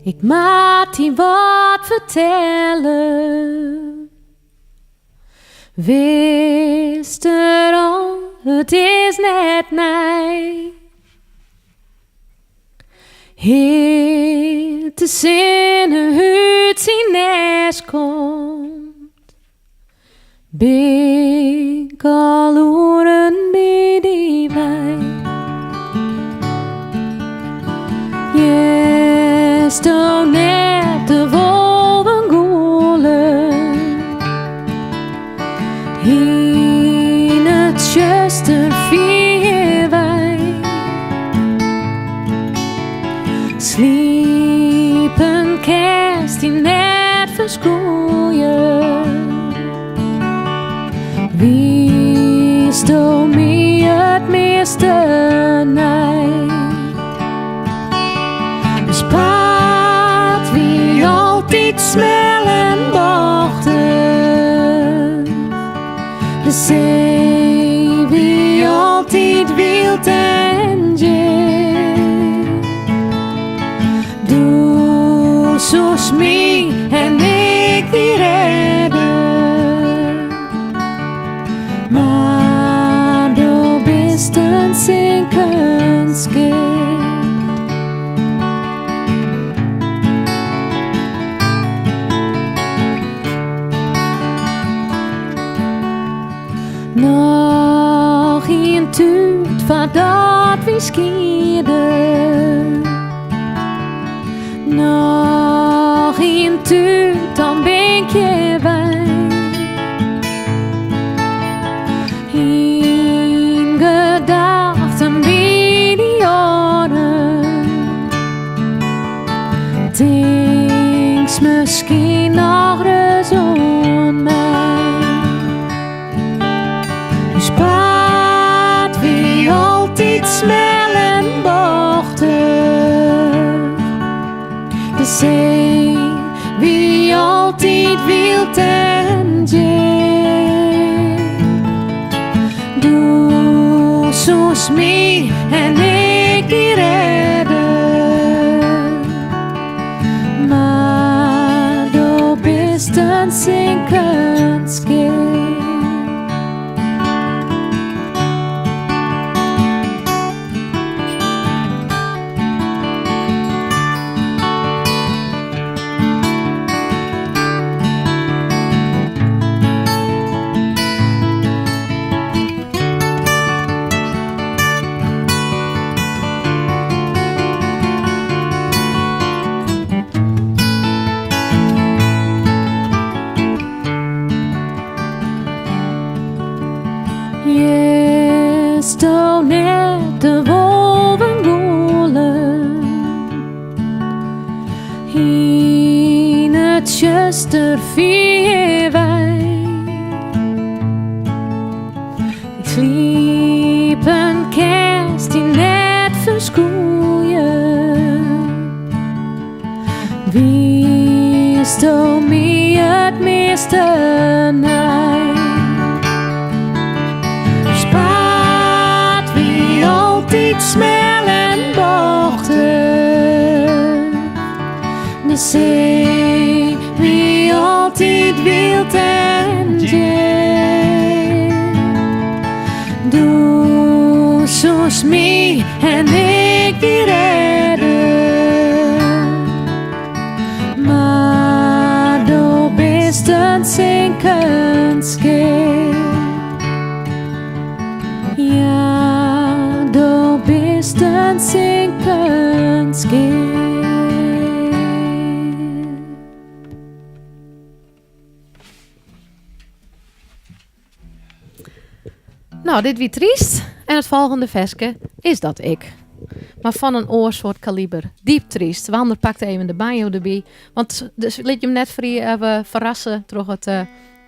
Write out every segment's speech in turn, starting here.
Ik maak die wat vertellen. Wist er al, het is net mij. Het is in een huid zien nes komt. Bik al oren bij die wijn. Yes, toch net de wolven goelen. In het zuster vier wij. Sliepen kerst die net verschoeien. Wie sto mij het meeste nij? Spaat wie altijd smel en bochten. De zee wie altijd wild en jee. Doe zoals mij en ik die redden. Maar du bist een zinkend schip. Nog in tuut van dat we skieden. Nog in tuut, dan ben je bij. In gedachten wie die jaren. Denks misschien nog eens om mij. Spaat wie altijd smel en bochten. De zee wie altijd wild en jee. Doe zoals mij en ik die redden. Maar du bist een zinkend schip. Yes, toch net de wolven goelen. In het zuster vier wij. Ik sliep een kerst die net verschoeien. Wie is toch mij het meeste nij? Smel en bochten. De zee wie altijd wild en jee. Doe zoals mij en ik die redden. Maar du bist een zinkend schip. Ja, du bist een zinkend schip. Nou, dit wie triest. En het volgende versje is dat ik. Maar van een oorsoort kaliber. Diep triest. Wander pakt even de banjo erbij. Want dus liet je hem net even verrassen door het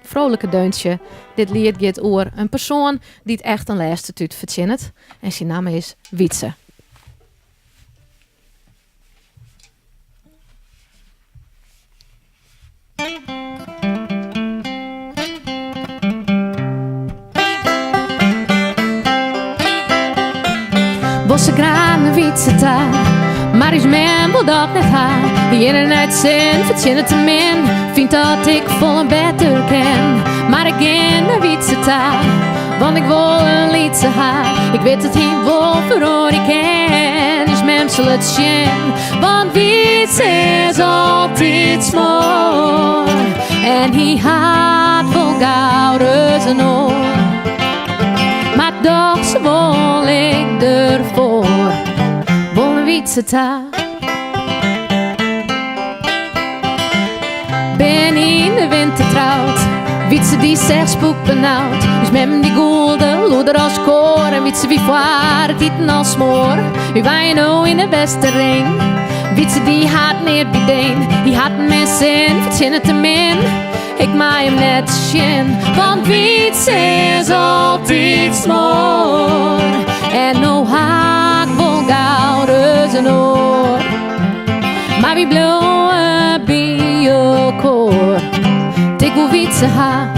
vrolijke deuntje. Dit lied gaat over een persoon die het echt een laatste tuut verzint. En zijn naam is Wietse. Bosse grane wietse taal, Maar is men wil dat net haar. Die internet zin, verzin het te min. Vindt dat ik vol een beter ken. Maar ik ken de wietse taal. Want ik wil een liedse haar. Ik weet dat hij wil voor ik ken. Is men zal het zien. Want wiets is altijd smoor. En hij had vol gouden zijn oor. Maar toch zo wil ik ervoor. Wil een wietse taal. Ben in de winter trouwd. Wietse die zegt spook benauwd. Dus met hem die goede loeder als koor. En wietse wie voor het eten als smoor. Wie wij nou in de beste ring. Wietse die had meer bideen. Die had mensen verzinnen te min. Ik maai hem net zien. Want wietse is altijd smoor. En nou haak vol gouden zijn oor. Maar wie bloeien bij je koor. Ik wil wietse haar.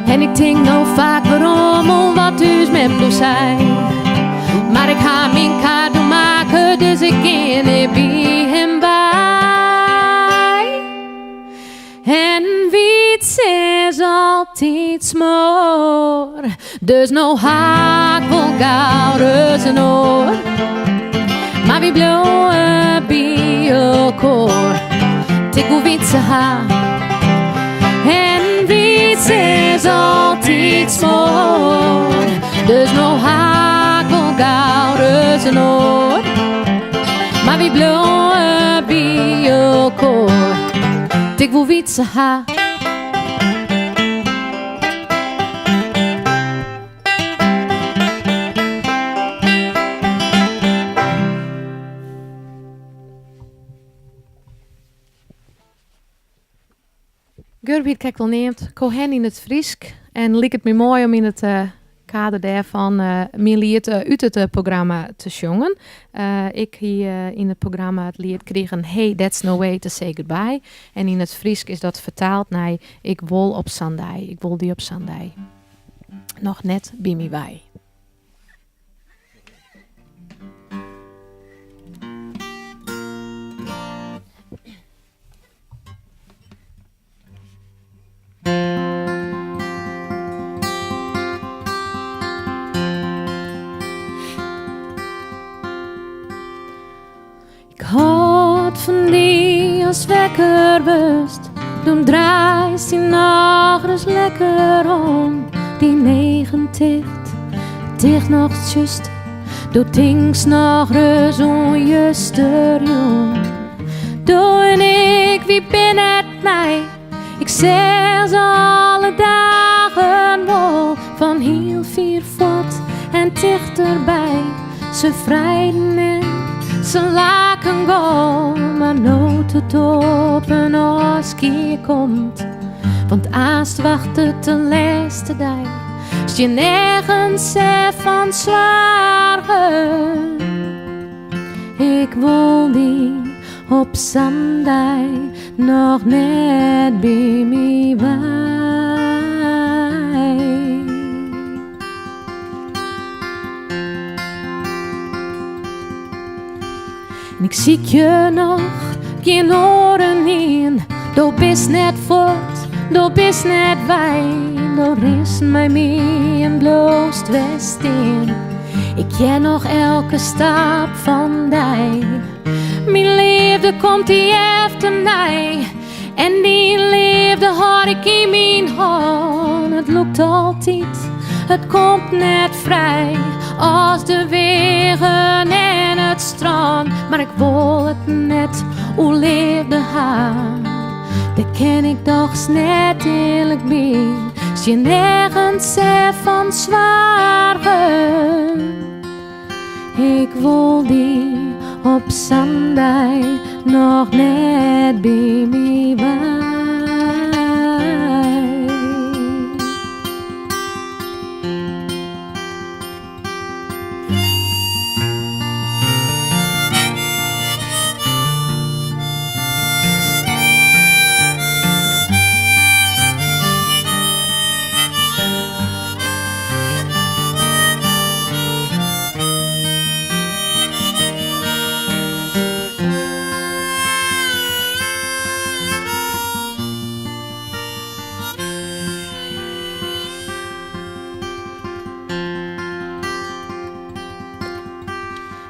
En ik denk nou vaak waarom om wat dus met me zijn. Maar ik ga mijn cadeau maken, dus ik ken er bij hem bij. En wiets is altijd smoor. Dus nou haak vol gouden zijn oor. Maar wie bloeien bij je koor. Ik wil wietse haar. En wiets is altijd smoor. Dus nou haak vol gouden zijn oor. Maar wie bloeien bij je koor. Ik wil wietse haar. Gerbied kijk wel neemt, Cohen in het Friesk. En liep het me mooi om in het kader daarvan mijn lied uit het programma te zongen. Ik hier in het programma het lied kregen Hey, that's no way to say goodbye. En in het Friesk is dat vertaald naar Ik wil op Sandai. Ik wil die op Sandai. Nog net bij mij bij. Ik houd van die als wekker bust. Dan draait die nog eens lekker om. Die 90, dicht nog just. Doe things nog eens onjuster jong. Doe en ik, wie ben het mij? Ik zeg ze alle dagen wel. Van heel vier voet en dichterbij. Ze vrijden en ze laken go. Maar nooit het op een oorskier komt. Want aast wacht het de laatste dag. Als je nergens zegt van zwaar. Ik wil die op Sandai nog net bij mij bij. En ik zie je nog geen oren in. Doe bist net voort, doe bist net wijn. Doe is mij mee en bloost west in. Ik ken nog elke stap van die. Mijn liefde komt die efter mij. En die liefde hoor ik in mijn hand. Het lukt altijd, het komt net vrij. Als de wegen en het strand. Maar ik wil het net, hoe leefde haar. Daar ken ik toch net eerlijk bij. Als je nergens zegt van zwaar. Ik wil die op Sandai nog net bij mij bij.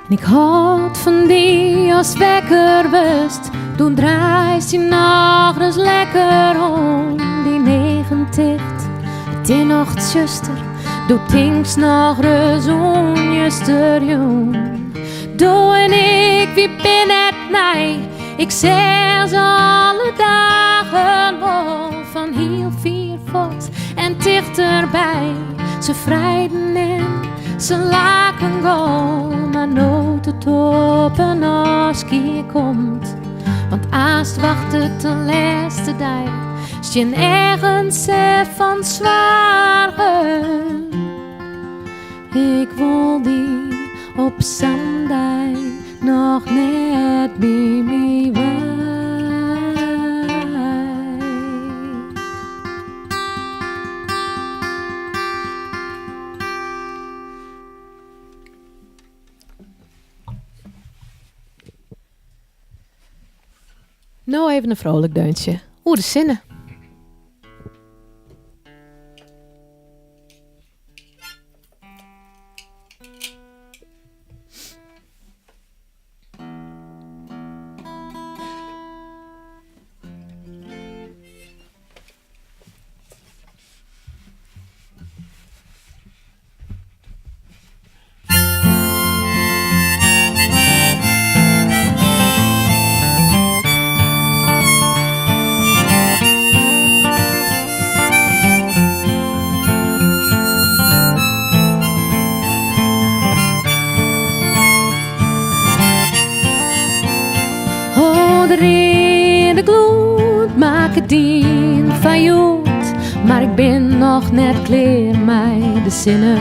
Ik houd van die als wekker wist. Toen draait die nog eens lekker om. Die 90, die nacht zuster. Doe things nog eens onjuster jong. Doe en ik, wie ben het mij? Ik zeg ze alle dagen wel. Van heel vier voort en dichterbij. Ze vrijden en ze laken go. Maar nooit het op een afskeer komt. Want aast wacht het de laatste dag. Als je ergens van zware. Ik wil die op zondag nog net bij mij wij. Nou even een vrolijk deuntje. Oeh, de zinnen. De gloed maak het dien van joet, maar ik ben nog net klaar met de zinnen.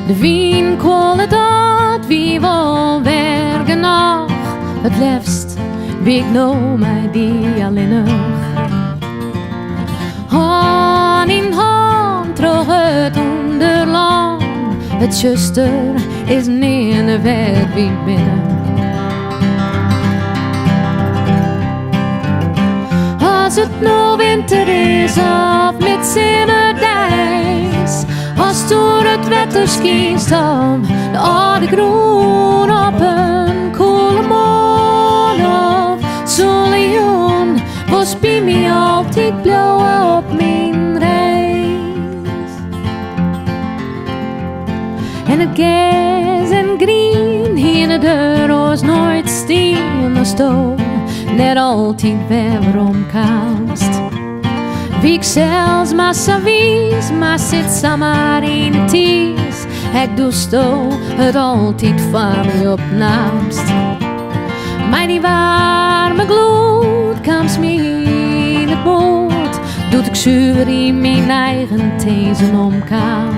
De wien kwallen dat wie wil werken nog, het liefst wie ik nou mij die alleenig. Hand in hand terug het onderland, het zuster is niet in de weg wie binnen. Als het nou winter is of midzomerdijs, als door het wetter schiet om de oude groen op een koele morgen of zo'n was bij mij altijd blauw op mijn reis. En het gas en green hier in de roos nooit stil stond. Net altijd waarom kast. Wie ik zelfs maar savies, maar zit samen in het ties. Ik doe sto het altijd van me op naamst. Maar die warme gloed komt me in het boot. Doet ik zuur in mijn eigen tezen omkaan.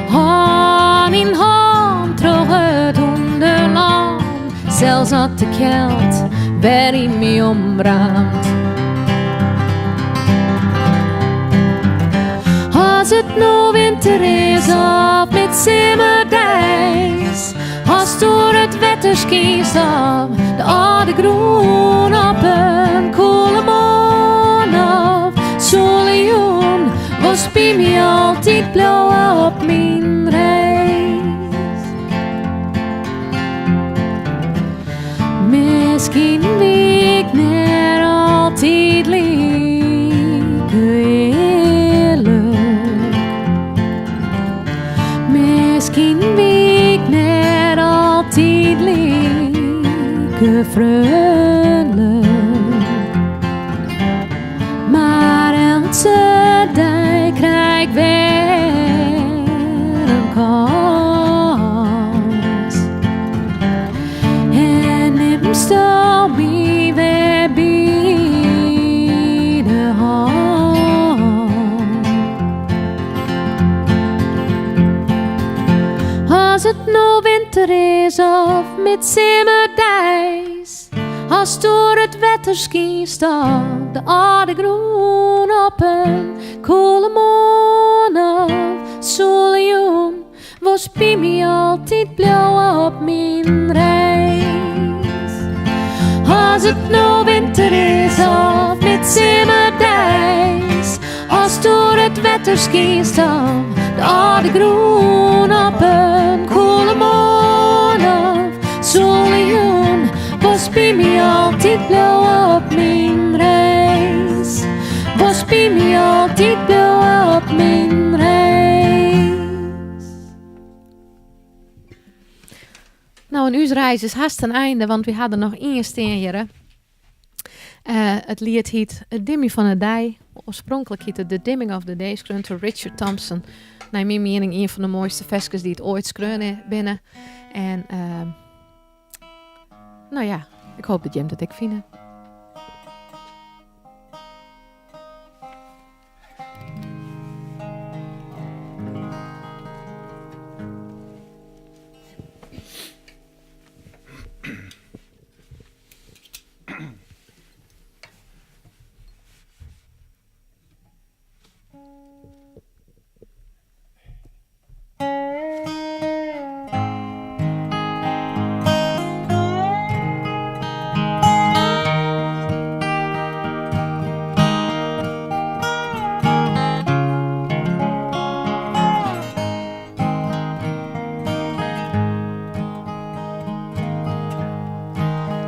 Hand in hand terug het onderland. Zelfs had de kelt waar hij me ombraamt. Als het nou winter is of midzomerdijs, als door het wetter schiet op de oude groen op een koele morgen of zo'n was bij mij altijd blauw op mijn reis. Misschien wie ik net altijd lieke eerlijk. Misschien wie ik net altijd lieke vriendelijk. Maar elke dag krijg ik weer een kans. En neem stel me weer bij de hand. Als het nou winter is of midzomerdijs, als door het wetter schiet op de oude groen op een koele morgen of zo'n was bij mij altijd blauw op mijn reis. Als het nou winter is of midzomerdijs, als door het wetter schiet op de oude groen op een koele altijd blauw op mijn reis. Was bij mij altijd blauw op mijn reis. Nou, en uw reis is haast een einde, want we hadden nog één steen. Het lied heet Het Dimmy van de Dij. Oorspronkelijk heette The Dimming of the Day, geschreven door Richard Thompson. Naar mijn mening een van de mooiste versjes die het ooit schreeuwen binnen. En nou ja, ik hoop dat je hem dat ik vind.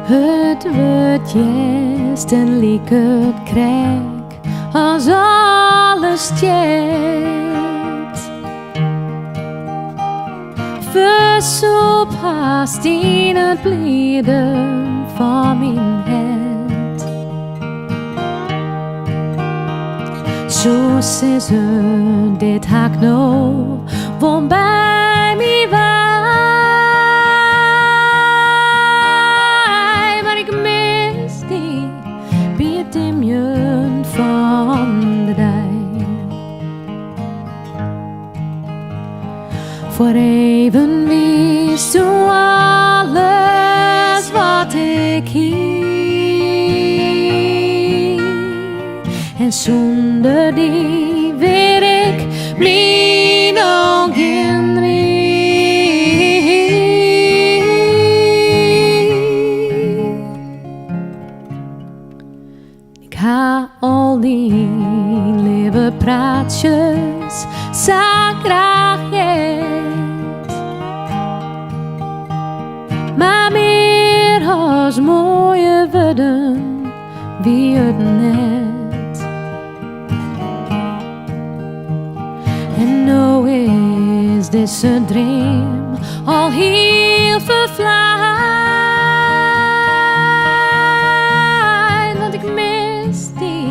Het wordt juist en liek het krek als alles jet. Versoep haast in het blieden van mijn het. Zo is het, dit haak nou, woon bij mij waar. Van de dij. Voor even wist u alles wat ik hier. En zonder die weet ik mijn ogen ik ga al die lieve praatjes zo graag het. Maar meer als mooie woorden wie het net. En nou is deze droom al heel vervlaagd. Want ik mis die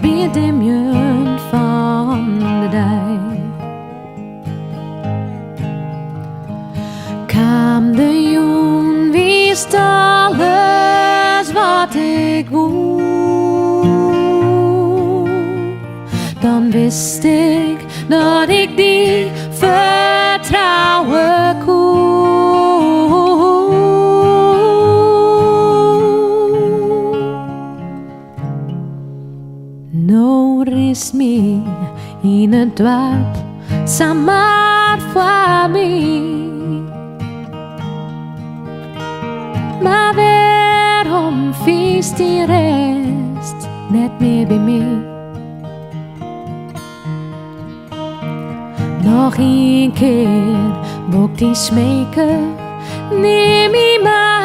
biedemjen van de dij. Kwam de jong, wist alles wat ik woe. Dan wist ik dat ik die vertrouwen kon. Nou rest me in het dorp, samen voor mij. Maar waarom vies die rest net meer bij mij? Nog een keer, boek die smeken, neem me maar.